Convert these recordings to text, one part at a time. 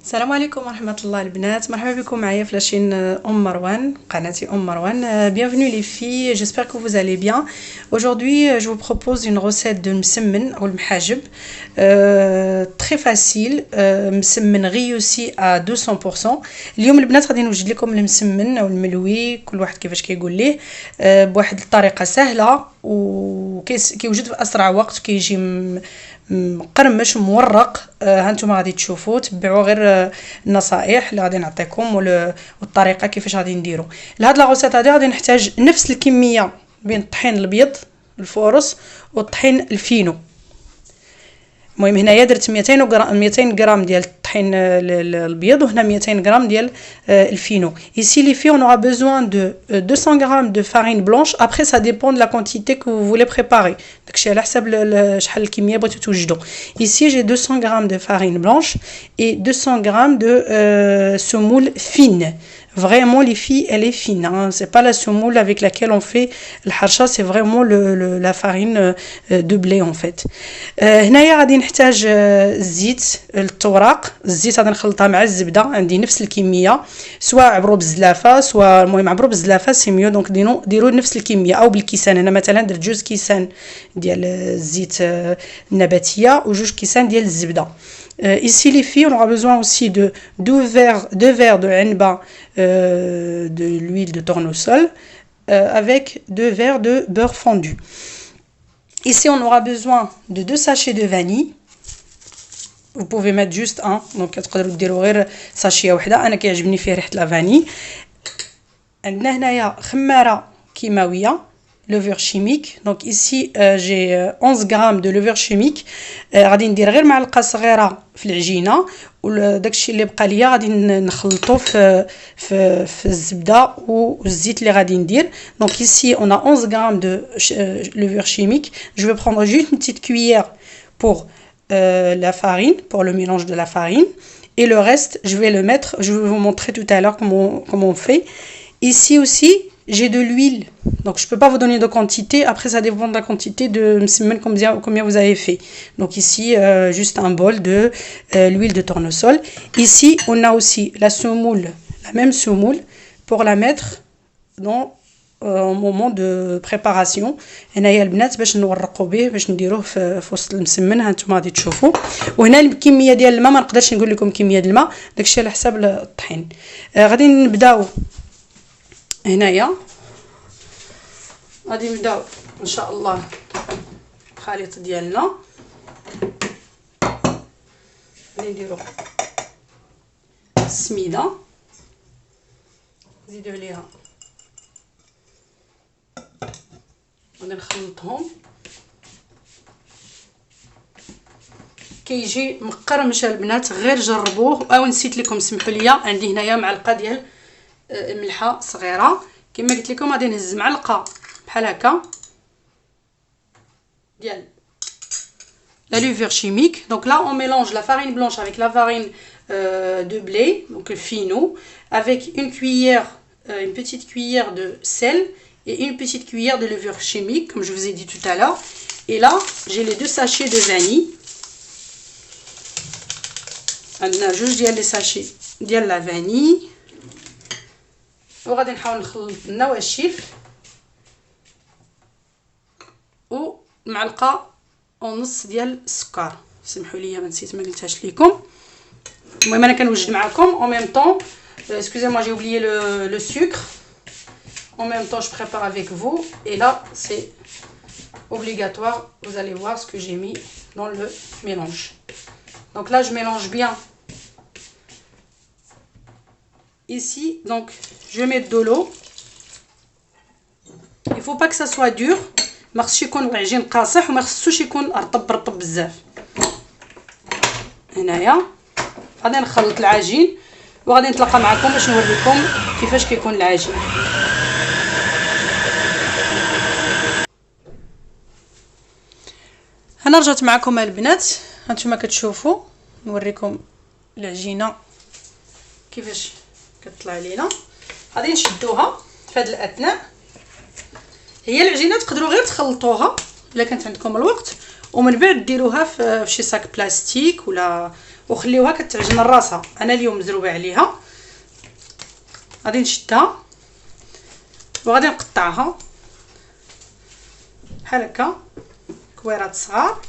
السلام عليكم ورحمة الله البنات، مرحبا بكم معايا في لاشين مروان، قناتي مروان. Bienvenue les filles, j'espère que vous allez bien. Aujourd'hui, je vous propose une recette de مسمن ou المحاجب très facile, مسمن réussi à 200%. اليوم البنات غادي نوجد لكم المسمن او الملوي، كل واحد كيفاش كيقول ليه، بواحد الطريقة سهلة وكيوجد في اسرع وقت، كيجي مقرمش مورق. هانتوما غادي تشوفوا، تبعوا غير النصائح اللي غادي نعطيكم والطريقه كيفاش غادي نديرو لهاد لا غوسيت. هادي غادي نحتاج نفس الكميه بين الطحين الابيض الفورس والطحين الفينو. المهم هنايا درت 200 غرام ديال الطحين الابيض، وهنا 200 غرام ديال الفينو. Ici les filles, on aura besoin de 200 grammes de farine blanche. Après ça dépend de la quantité que vous voulez préparer. داكشي على حسب شحال الكميه بغيتو توجدوا. Ici j'ai 200 grammes de farine blanche et 200 grammes de semoule fine. Vraiment les filles, elle est fine, hein. C'est pas la semoule avec laquelle on fait le harcha, c'est vraiment la farine de blé en fait. هنايا غادي نحتاج الزيت التوراق. الزيت غادي نخلطها مع الزبده، عندي نفس الكميه، سواء عبروا بالزلافه سواء المهم عبروا بالزلافه سي ميو. دونك ديروا نفس الكميه او بالكيسان. انا مثلا درت 2 كيسان ديال الزيت النباتيه و2 كيسان ديال الزبده. Ici les filles, on aura besoin aussi de 2 verres de henba, de l'huile de tournesol, avec 2 verres de beurre fondu. Ici on aura besoin de 2 sachets de vanille. Vous pouvez mettre juste un, donc تقدروا ديروا غير ساشيه وحده، انا كيعجبني فيه ريحه لافاني. عندنا هنايا خماره كيماويه levure chimique. Donc ici j'ai 11 grammes de levure chimique. غادي ندير غير معلقه صغيره في العجينه، وداكشي اللي بقى ليا غادي نخلطو في الزبده والزيت اللي غادي ندير. Donc ici on a 11 grammes de levure chimique. Je vais prendre juste une petite cuillère pour la farine, pour le mélange de la farine, et le reste je vais le mettre, je vais vous montrer tout à l'heure comment on fait. Ici aussi j'ai de l'huile, donc je peux pas vous donner de quantité, après ça dépend de la quantité de msemen combien vous avez fait. Donc ici juste un bol de l'huile de tournesol. Ici on a aussi la semoule, la même semoule, pour la mettre dans au moment de préparation. هنايا البنات باش نورقوا به، باش نديروه في وسط المسمن. هانتوما غادي تشوفوا. وهنا الكميه ديال الماء ما نقدرش نقول لكم كميه ديال الماء، داكشي على حساب الطحين. غادي نبداو هنايا، غادي نبداو ان شاء الله الخليط ديالنا. غادي نديرو السميده، نزيدو عليها، غادي نخلطهم. كيجي مقرمش البنات، غير جربوه. او نسيت لكم، سمحوا لي، عندي هنايا معلقه ديال ملحه صغيره. كما قلت لكم غادي نهز معلقه بحال هكا ديال la levure chimique. Donc là on mélange la farine blanche avec la farine de blé, donc le fino, avec une cuillère, une petite cuillère de sel et une petite cuillère de levure chimique, comme je vous ai dit tout à l'heure. Et là j'ai les 2 sachets de vanille. عندنا جوج ديال لي ساشي ديال لا فاني، وغادي نحاول نخلط النواشف ومعلقه ونص ديال السكر. سمحوا لي ما نسيت، ما قلتهاش لكم. المهم انا كنوجد معكم en même temps. Excusez-moi, j'ai oublié le sucre. En même temps je prépare avec vous, et là c'est obligatoire. Vous allez voir ce que j'ai mis dans le mélange. Donc là je mélange bien ici. Donc je vais mettre de l'eau. Il faut pas que ça soit dur، ما خصش يكون العجين قاصح وما خصوش يكون رطب بزاف. هنايا غادي نخلط العجين وغادي نتلاقى معكم باش نوريكم كيفاش كيكون العجين. انا رجعت معكم البنات، هانتوما كتشوفوا نوريكم العجينه كيفاش كتطلع لينا. غادي نشدوها في هذا الاثناء. هي العجينه تقدروا غير تخلطوها الا كانت عندكم الوقت، ومن بعد ديروها في شي صاك بلاستيك وخليوها كتعجن راسها. انا اليوم مزروبه عليها، غادي نشدها وغادي نقطعها بحال هكا كويرات صغار.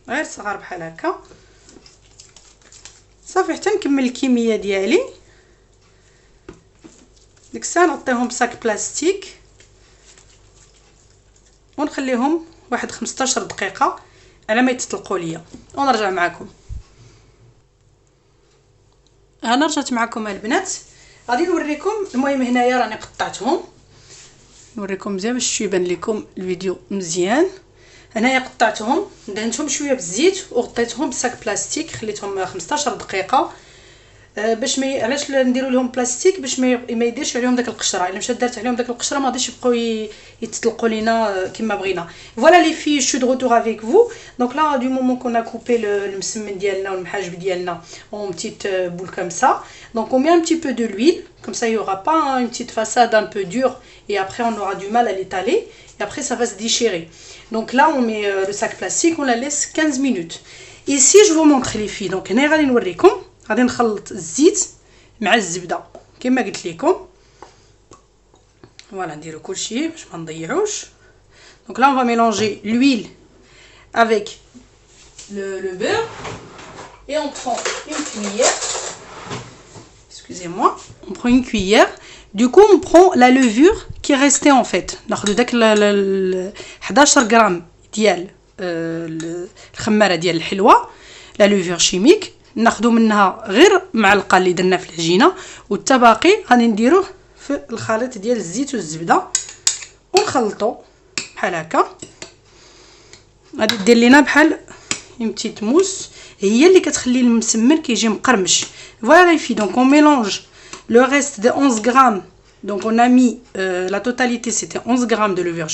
غير صغار بحال هكا صافي حتى نكمل الكميه ديالي. ديك الساعه نغطيهم بصاك بلاستيك ونخليهم واحد 15 دقيقه على ما يتطلقوا ليا ونرجع معكم. انا رجعت معكم البنات، غادي نوريكم. المهم هنايا راني قطعتهم، نوريكم مزيان باش يبان لكم الفيديو مزيان. هنايا قطعتهم، دهنتهم شويه بالزيت وغطيتهم بصاك بلاستيك، خليتهم 15 دقيقه باش ما علاش نديروا لهم بلاستيك باش ما يديرش عليهم داك القشره. الا مشات دارت عليهم داك القشره ما غاديش يبقاو يتطلقوا لينا كما بغينا. فوالا لي في شو دو روتور افيك فو. دونك لا دو مومون كون ا كوبي المسمن ديالنا والمحاجب ديالنا اون بتيت بول كوم سا. دونك on met un petit peu de l'huile comme ça il y aura pas une petite façade un peu dure et après on aura du mal à l'étaler et après ça va se déchirer. Donc là on met le sac plastique, on la laisse 15 minutes. Ici je vous montre les filles. Donc هنا غادي نوريكم، غادي نخلط الزيت مع الزبده كما قلت لكم. فوالا نديرو كلشي باش ما نضيعوش. دونك لا on va mélanger l'huile avec le beurre et on prend une cuillère. Excusez-moi, on prend une cuillère. Du coup on prend la levure qui est restée en fait. ناخذ داك 11 غرام ديال الخماره ديال الحلوه لا لوفور شيميك، ناخذوا منها غير معلقه اللي درنا في العجينه، والتباقي غادي نديروه في الخليط ديال الزيت والزبده ونخلطوا بحال هكا. غادي دير لينا بحال اون بتيت موس، هي اللي كتخلي المسمن كيجي مقرمش. فوالا في دونك on mélange le reste de 11 grammes. Donc on a mis la totalité c'était 11 grammes de levure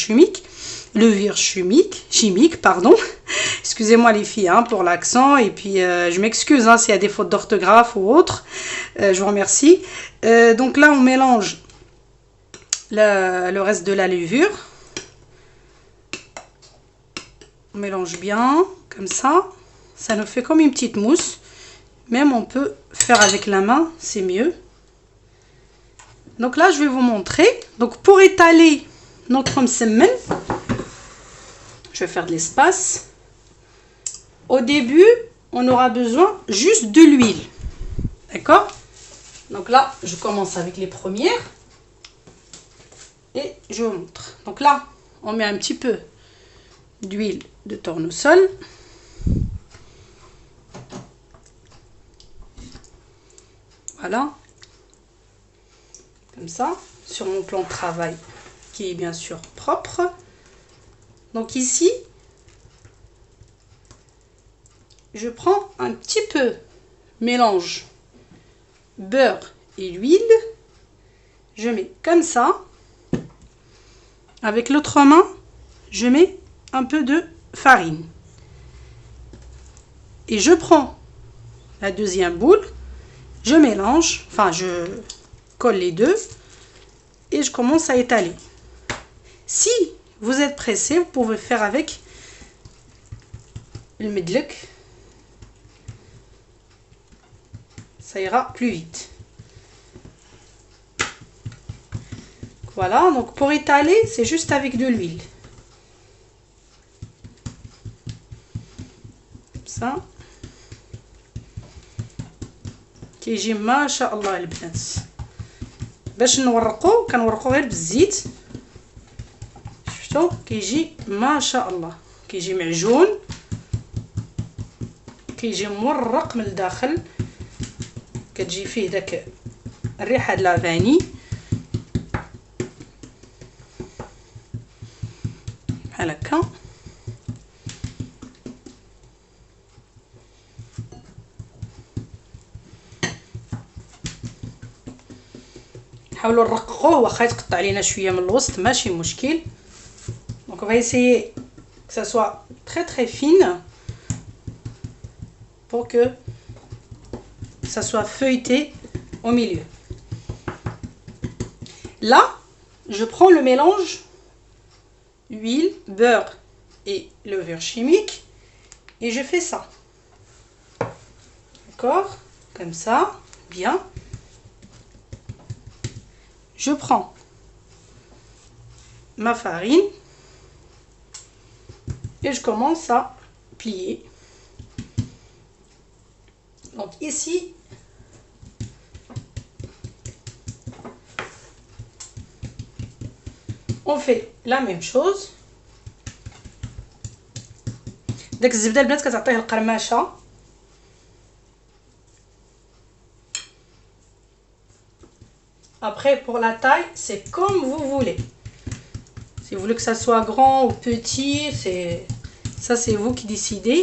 chimique, pardon. Excusez-moi les filles hein, pour l'accent et puis je m'excuse hein, s'il y a des fautes d'orthographe ou autre. Je vous remercie. Donc là on mélange le reste de la levure. On mélange bien comme ça. Ça nous fait comme une petite mousse. Même on peut faire avec la main, c'est mieux. Donc là je vais vous montrer. Donc pour étaler notre msemen, je vais faire de l'espace. Au début on aura besoin juste de l'huile, d'accord? Donc là je commence avec les premières et je vous montre. Donc là on met un petit peu d'huile de tournesol. Voilà, comme ça, sur mon plan de travail qui est bien sûr propre. Donc ici, je prends un petit peu, mélange beurre et l'huile, je mets comme ça. Avec l'autre main, je mets un peu de farine. Et je prends la deuxième boule. Je mélange, enfin je colle les deux et je commence à étaler. Si vous êtes pressé, vous pouvez faire avec le medlek. Ça ira plus vite. Voilà, donc pour étaler, c'est juste avec de l'huile. Comme ça. كيجي ما شاء الله البنات. باش نورقو كنورقو غير بالزيت، شفتوا كيجي ما شاء الله، كيجي معجون، كيجي مورق من الداخل، كتجي فيه داك الريحه د لافاني بحال هكا. حاولوا نرققوه واخا يتقطع علينا شويه من الوسط ماشي مشكل. دونك on va essayer que ça soit très très fine pour que ça soit feuilleté au milieu. Là je prends le mélange huile, beurre et levure chimique. Et je fais ça. D'accord? Comme ça, bien. Je prends ma farine et je commence à plier. Donc ici, on fait la même chose. داك الزبده البنات كتعطيه القرمشه. Après, pour la taille, c'est comme vous voulez. Si vous voulez que ça soit grand ou petit, c'est vous qui décidez.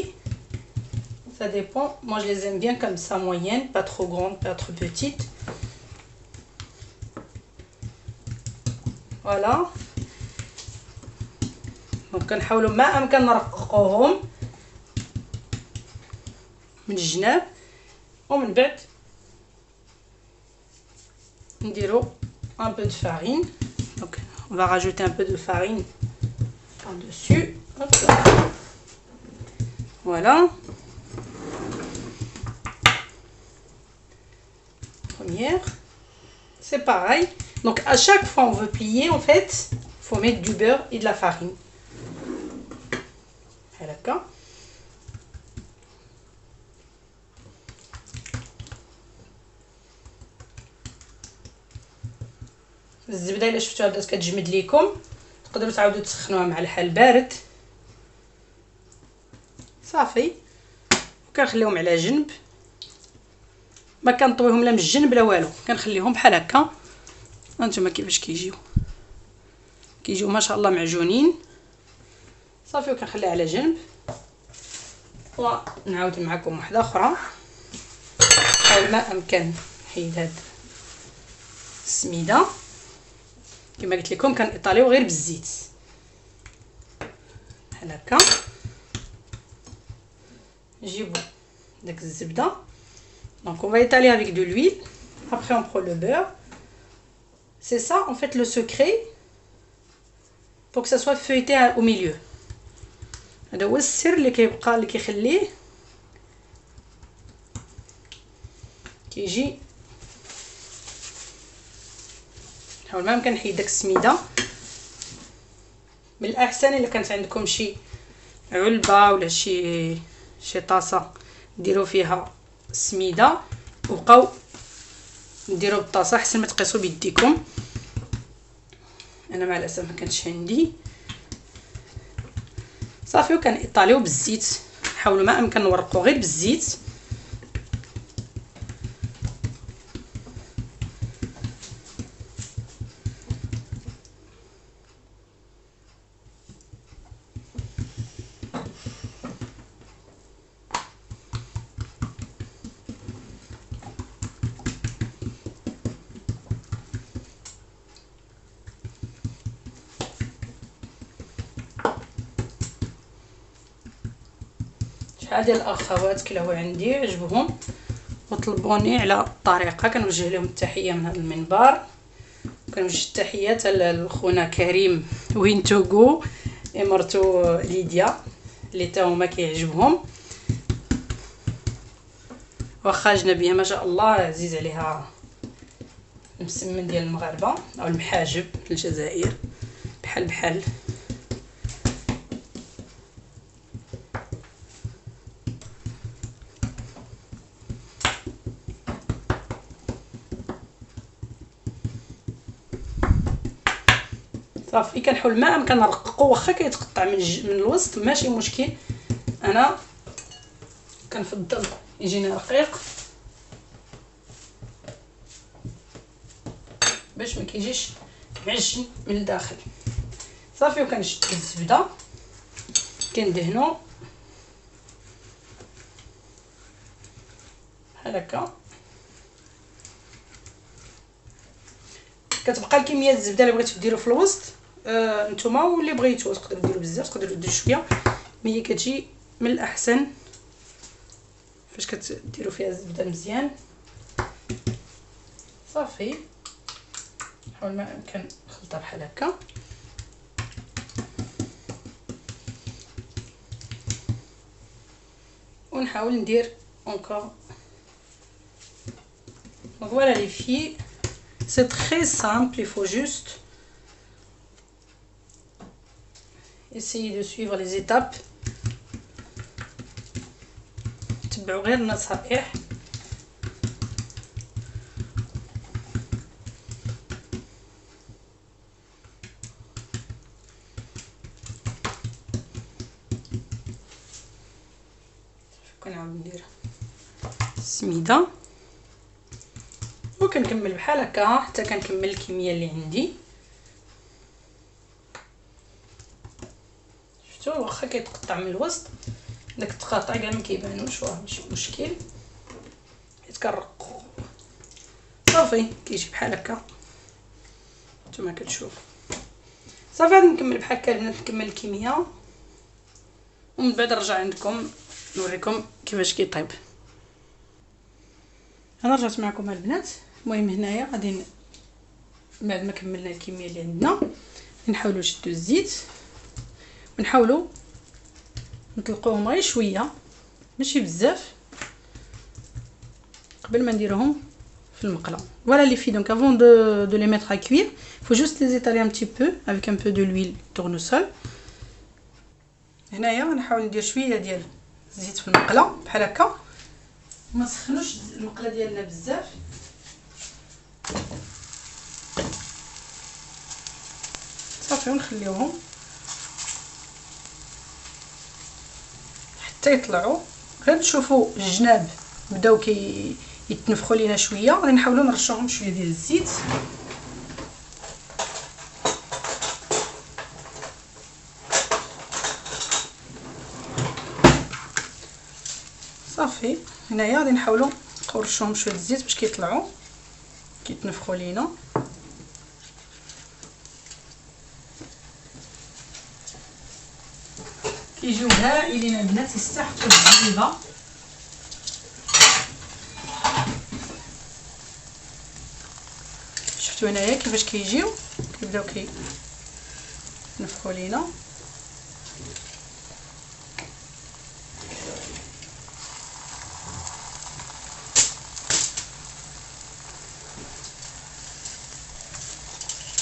Ça dépend. Moi, je les aime bien comme ça, moyenne, pas trop grande, pas trop petite. Voilà. Donc كنحاولوا ما امكن نرققوهم من الجناب ومن بعد نديرو un peu de farine. Donc on va rajouter un peu de farine par-dessus. Voilà. Première. C'est pareil. Donc à chaque fois on veut plier, en fait, il faut mettre du beurre et de la farine. D'accord. الزبده الا شفتوها بدات كتجمد ليكم تقدروا تعاودوا تسخنوها مع الحال بارد. صافي وكنخليهم على جنب. ما كنطويهم لا من الجنب لا والو، كنخليهم بحال هكا. هانتوما كيفاش كيجيو ما شاء الله معجونين. صافي وكنخليها على جنب ونعاود معكم واحده اخرى. حاول ما امكن نحيد هاد السميده. كما قلت لكم كنطاليو غير بالزيت بحال هكا. نجيبو داك الزبده. Donc on va étaler avec de l'huile. Après on prend le beurre. C'est ça en fait le secret pour que ça soit feuilleté au milieu. هذا هو السر اللي كيبقى اللي كيخليه كيجي. نحاول ما يمكن نحيد داك السميده. من الاحسن الا كانت عندكم شي علبه ولا شي طاسه ديروا فيها السميده وبقاو ديروا بالطاسه احسن ما تقيسوا بيديكم. انا مع الاسف ما كانتش عندي. صافي وكنطاليو بالزيت. حاولوا ما امكن نورقوا غير بالزيت. شحال ديال الاخوات كلاو عندي عجبهم وطلبوني على الطريقه. كنوجه لهم التحيه من هذا المنبر. كنوجه التحيات لخونا كريم وينتوغو مرتو ليديا اللي تا هما كيعجبهم. واخا اجنبيه ما شاء الله عزيز عليها المسمن ديال المغاربه او المحاجب في الجزائر بحال صافي. كنحاول ما امكن نرققو واخا كيتقطع من الوسط ماشي مشكل. انا كنفضل يجيني رقيق باش ما كيجيش معجن من الداخل. صافي وكنشد الزبده كندهنو بحال هكا. كتبقى الكميه الزبده اللي بغيتو ديروا في الوسط نتوما واللي بغيتو. تقدروا ديروا بزاف تقدروا ديروا شويه، مي هي كتجي من الاحسن فاش كتديروا فيها الزبده مزيان. صافي نحاول ما يمكن نخلطها بحال هكا. ونحاول ندير encore. Donc voilà les filles, c'est très simple, il faut juste essayer de suivre les étapes. تبعوا غير النصائح. كنعاود ندير السميده وكنكمل بحال هكا حتى كنكمل الكميه اللي عندي. شفتوا واخا كيتقطع من الوسط داك التقاطع كاع ما كيبانوش، راه ماشي مشكل حيت كنرقو صافي كيجي بحال هكا نتوما كتشوفوا. صافي غادي نكمل بحال هكا البنات، نكمل الكميه ومن بعد نرجع عندكم نوريكم كيفاش كيطيب. انا رجعت معكم البنات. المهم هنايا غادي بعد ما كملنا الكميه اللي عندنا نحاولوا نشدوا الزيت ونحاولوا نطلقوهم غير شويه ماشي بزاف قبل ما نديروهم في المقله. Voilà les filles, donc avant de les mettre à cuire, il faut juste les étaler un petit peu avec un peu de l'huile tournesol. هنايا غنحاول ندير شويه ديال الزيت في المقله بحال هكا، ما سخنوش المقله ديالنا بزاف. صافي ونخليوهم حتى يطلعوا. غير تشوفوا الجناب بداو يتنفخوا لينا شويه، غادي نحاولوا نرشوهم شويه ديال الزيت. صافي هنايا غادي نحاولوا نرشوهم شويه الزيت باش كيطلعوا كيتنفخوا لينا. كيجيو هائلين البنات، يستحقوا التجربه. شفتوا هنايا كيفاش كيجيو كيبداو كيتنفخوا لينا.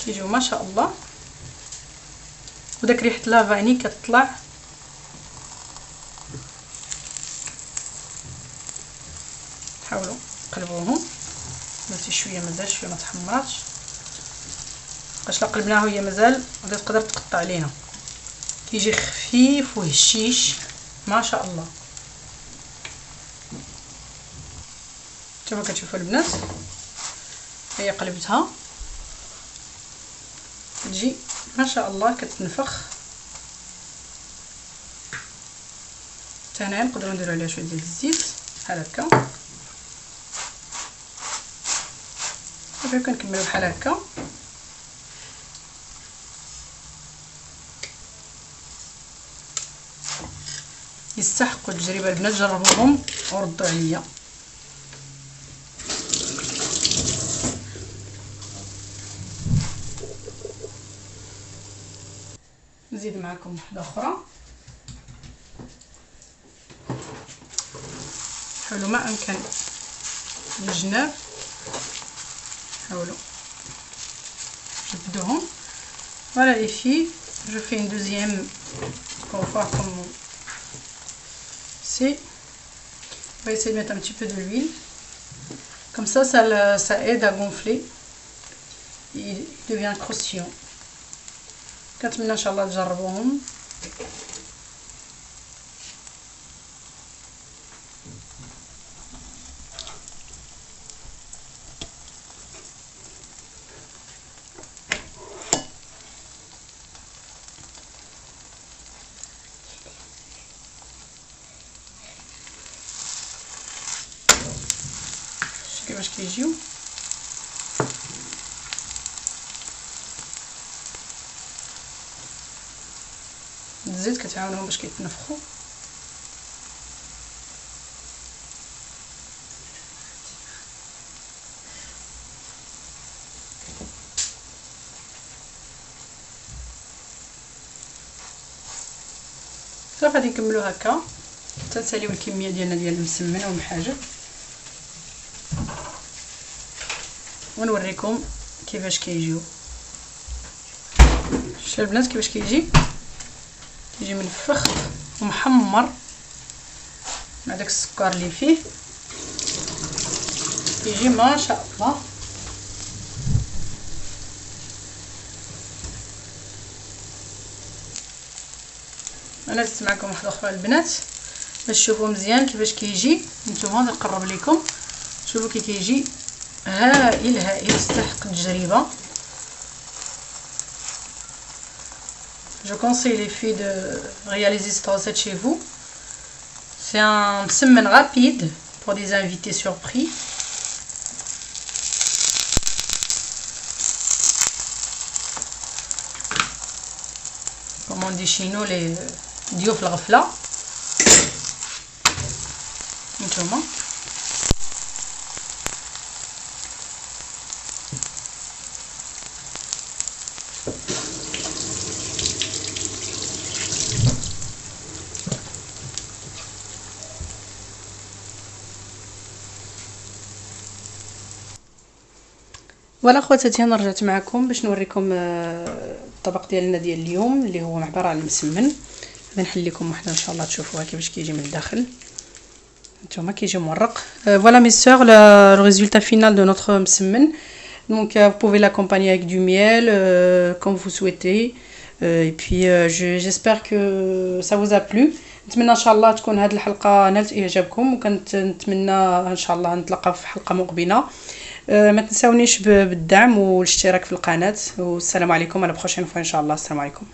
كيجيو ما شاء الله، وداك ريحه لافاني كتطلع. حاولوا قلبوهم بلاتي شويه، مازال شويه ما تحمراتش، باش لا قلبناها هي مازال غادي تقدر تقطع علينا. كيجي خفيف وهشيش ما شاء الله. كما كتشوفوا البنات هي قلبتها تجي ما شاء الله كتنفخ. حتى هنايا نقدروا نديروا عليها شويه ديال الزيت بحال هكا. صافي كنكملوا بحال هكا. يستحقوا التجربه البنات، جربوهم وردوا عليا. نزيد معكم وحده اخرى. حاولوا ما امكن الجناب، حاولوا جبدوهم. Voilà les filles, je fais une deuxième pour voir comment c'est. On va essayer de mettre un petit peu de l'huile, comme ça aide à gonfler, il devient croustillant. كنتمنى ان شاء الله تجربوهم. كيفاش كيجيو. الزيت كتعاونهم باش كيتنفخوا. صافي غادي نكملوا هكا تنساليو الكميه ديالنا ديال المسمن والمحاجب، ونوريكم كيفاش كيجيو. شوفوا البنات كيفاش كيجي منفخ ومحمر مع داك السكر اللي فيه، كيجي ما شاء الله. انا درت معكم واحده اخرى البنات باش تشوفوا مزيان كيفاش كيجي. نتوما نقرب لكم، شوفوا كي كيجي هائل هائل، يستحق التجربه. Je conseille les filles de réaliser cette recette chez vous. C'est un msemen rapide pour des invités surpris. Comme on dit chez nous, les diouf الغفلة. نتوما فوالا خواتاتي، انا رجعت معكم باش نوريكم الطبق ديالنا ديال اليوم اللي هو عباره عن المسمن. غادي نحل لكم وحده ان شاء الله تشوفوها كيفاش كيجي من الداخل. نتوما كيجي مورق. Voilà mes sœurs, le résultat final de notre msemen. Donc vous pouvez l'accompagner avec du miel comme vous souhaitez. Et puis j'espère que ça vous a plu. نتمنى ان شاء الله تكون هذه الحلقه نالت اعجابكم، وكنت نتمنى ان شاء الله نتلاقاو في حلقه مقبله. ما تنساونيش بالدعم والاشتراك في القناه، والسلام عليكم على بروشين فوا ان شاء الله. السلام عليكم.